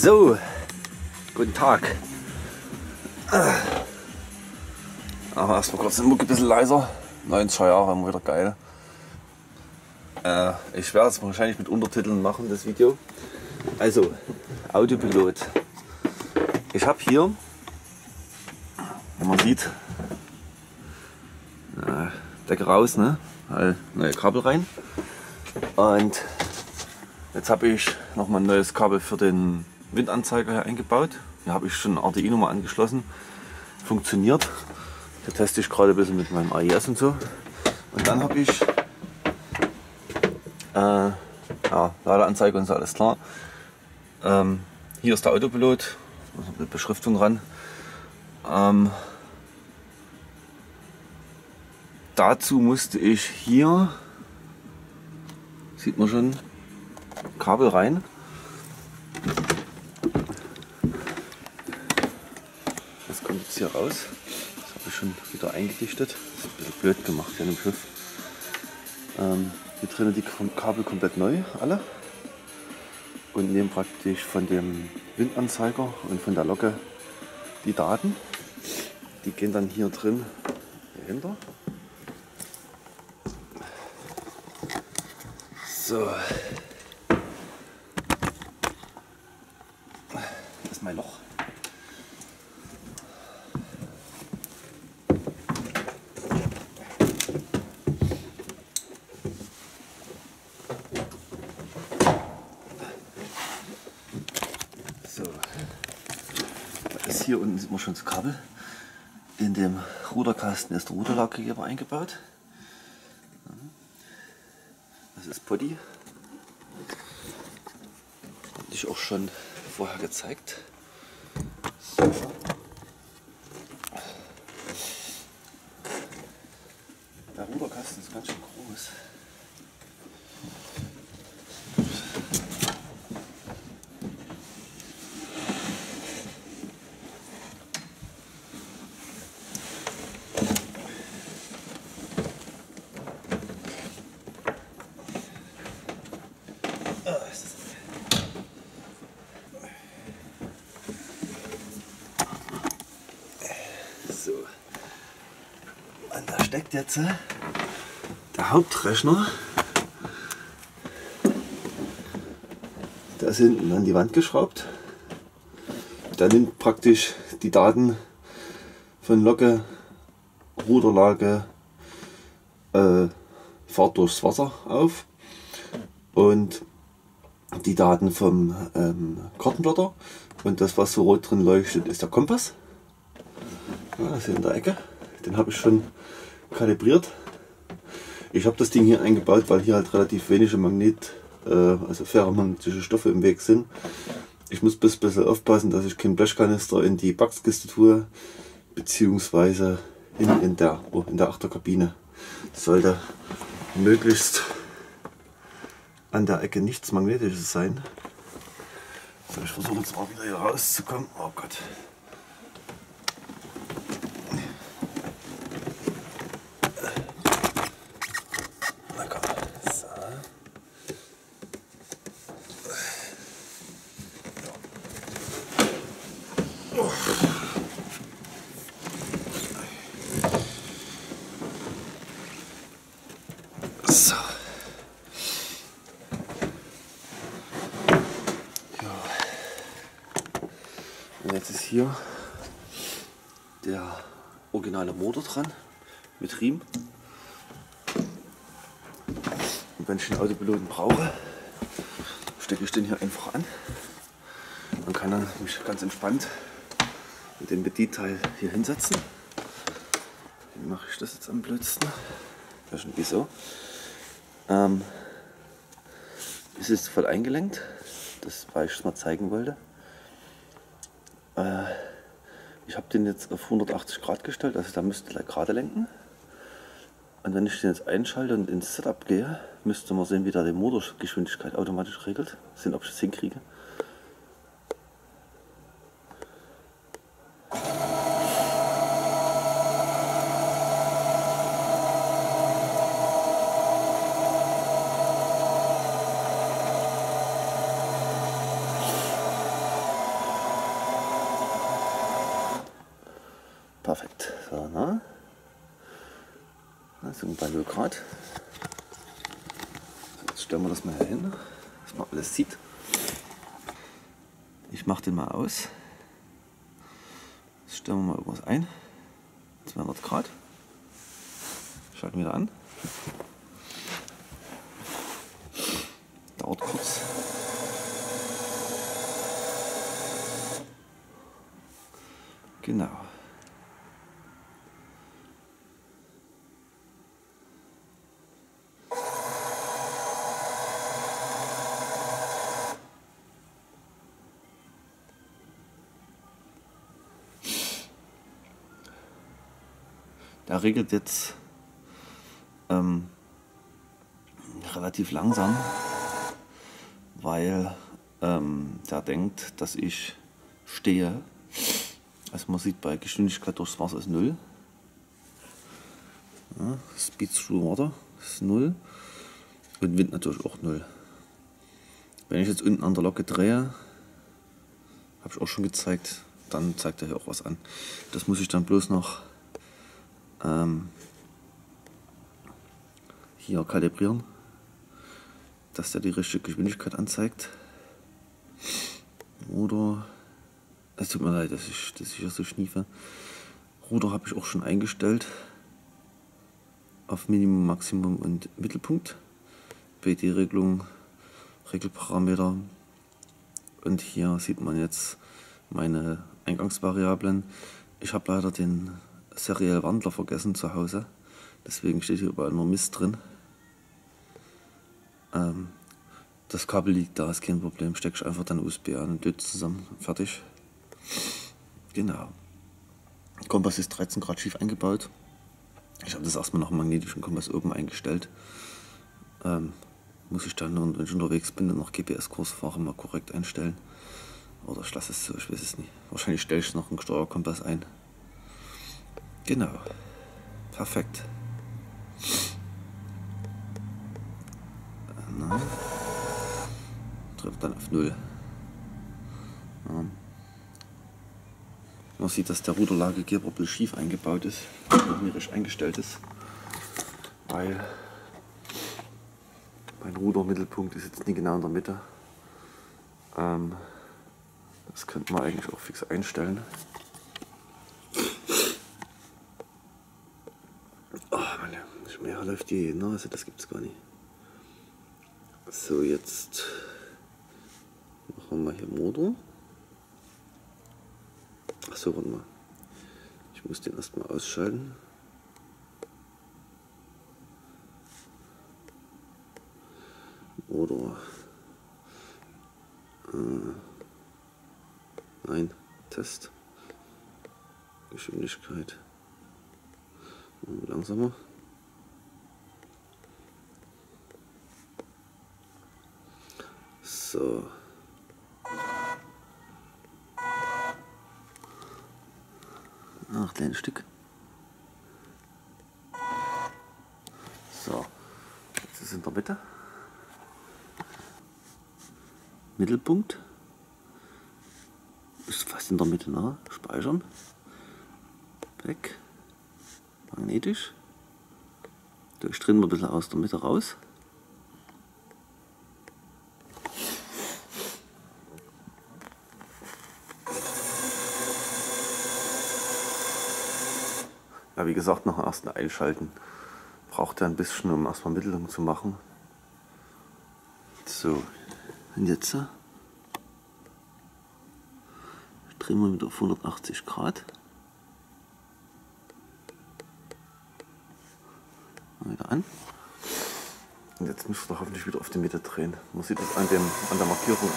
So, guten Tag. Aber erstmal kurz den Mucke ein bisschen leiser. 90er Jahre, immer wieder geil. Ich werde es wahrscheinlich mit Untertiteln machen, das Video. Also, Autopilot. Ich habe hier, wie man sieht, Decke raus, ne? Neue Kabel rein. Und jetzt habe ich nochmal ein neues Kabel für den Windanzeiger hier eingebaut. Hier habe ich schon Arduino mal angeschlossen. Funktioniert. Da teste ich gerade ein bisschen mit meinem AES und so. Und dann habe ich Ladeanzeige und so, alles klar. Hier ist der Autopilot, mit Beschriftung ran. Dazu musste ich hier, sieht man schon, Kabel rein. Das kommt jetzt hier raus. Das habe ich schon wieder eingedichtet. Das ist ein bisschen blöd gemacht hier im Schiff. Hier drinnen die Kabel komplett neu, alle. Und nehmen praktisch von dem Windanzeiger und von der Locke die Daten. Die gehen dann hier drin dahinter. So. Das ist mein Loch. So. Da ist hier unten, sieht man schon das Kabel. In dem Ruderkasten ist der Ruderlagegeber eingebaut. Das ist Poddy. Hatte ich auch schon vorher gezeigt. So. Der Ruderkasten ist ganz schön groß. So, und da steckt jetzt der Hauptrechner. Der ist hinten an die Wand geschraubt. Der nimmt praktisch die Daten von Locke, Ruderlage, Fahrt durchs Wasser auf und die Daten vom Kartenblätter. Und das, was so rot drin leuchtet, ist der Kompass. Ja, das ist hier in der Ecke. Den habe ich schon kalibriert. Ich habe das Ding hier eingebaut, weil hier halt relativ wenige also ferromagnetische Stoffe im Weg sind. Ich muss bis ein bisschen aufpassen, dass ich keinen Blechkanister in die Backskiste tue, beziehungsweise in der Achterkabine. Das sollte möglichst an der Ecke nichts Magnetisches sein. So, ich versuche jetzt mal wieder hier rauszukommen. Oh Gott. So. Ja. Und jetzt ist hier der originale Motor dran mit Riemen. Und wenn ich den Autopiloten brauche, stecke ich den hier einfach an. Man kann dann mich ganz entspannt mit dem Bedienteil hier hinsetzen. Wie mache ich das jetzt am blödsten? Ja, schon wieso? Es ist voll eingelenkt, das weil ich es mal zeigen wollte. Ich habe den jetzt auf 180 Grad gestellt, also da müsste er gerade lenken. Und wenn ich den jetzt einschalte und ins Setup gehe, müsste man sehen, wie da die Motorgeschwindigkeit automatisch regelt. Sehen, ob ich das hinkriege. Perfekt. So, na? Also bei 0 Grad. So, jetzt stellen wir das mal hier hin, dass man alles sieht. Ich mache den mal aus. Jetzt stellen wir mal irgendwas ein. 200 Grad. Schalten wieder an. Dauert kurz. Genau. Der regelt jetzt relativ langsam, weil der denkt, dass ich stehe. Also man sieht bei Geschwindigkeit durchs Wasser ist 0. Ja, Speed through Water ist 0 und Wind natürlich auch 0. Wenn ich jetzt unten an der Locke drehe, habe ich auch schon gezeigt, dann zeigt er hier auch was an. Das muss ich dann bloß noch hier kalibrieren, dass der die richtige Geschwindigkeit anzeigt. Oder, es tut mir leid, dass ich hier so schniefe. Ruder habe ich auch schon eingestellt auf Minimum, Maximum und Mittelpunkt. BD-Regelung, Regelparameter. Und hier sieht man jetzt meine Eingangsvariablen. Ich habe leider den Serial Wandler vergessen zu Hause, deswegen steht hier überall nur Mist drin. Das Kabel liegt da, ist kein Problem, stecke ich einfach dann USB an und löte zusammen, fertig. Genau. Kompass ist 13 Grad schief eingebaut. Ich habe das erstmal noch einen magnetischen Kompass oben eingestellt. Muss ich dann, wenn ich unterwegs bin und noch GPS-Kurs fahre, mal korrekt einstellen. Oder ich lasse es so, ich weiß es nicht. Wahrscheinlich stelle ich noch einen Steuerkompass ein. Genau. Perfekt. Trifft dann auf 0. Man sieht, dass der Ruderlagegeber ein bisschen schief eingebaut ist, richtig eingestellt ist, weil mein Rudermittelpunkt ist jetzt nicht genau in der Mitte. Das könnte man eigentlich auch fix einstellen. Oh Mann, Schmäher läuft die Nase, das gibt's gar nicht. So, jetzt machen wir mal hier Motor. Achso, warte mal. Ich muss den erstmal ausschalten. Motor. Nein, Test. Geschwindigkeit. Langsamer. So. Noch ein kleines Stück. So. Jetzt ist es in der Mitte. Mittelpunkt. Ist fast in der Mitte, ne? Speichern. Weg. Magnetisch. Durchdrehen wir ein bisschen aus der Mitte raus. Ja, wie gesagt, nach dem ersten Einschalten braucht er ein bisschen, um erstmal Mittelung zu machen. So, und jetzt drehen wir wieder auf 180 Grad. Wieder an. Und jetzt müsst ihr hoffentlich wieder auf die Mitte drehen. Man sieht das an der Markierung.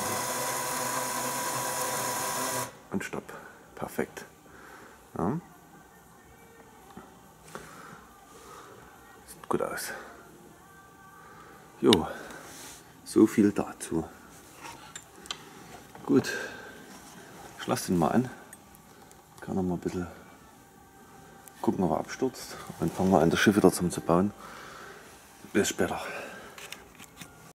Und Stopp. Perfekt. Ja. Sieht gut aus. Jo, so viel dazu. Gut, ich lasse den mal an. Kann noch mal ein bisschen gucken, ob er abstürzt. Dann fangen wir an, das Schiff wieder zu bauen. Bis später.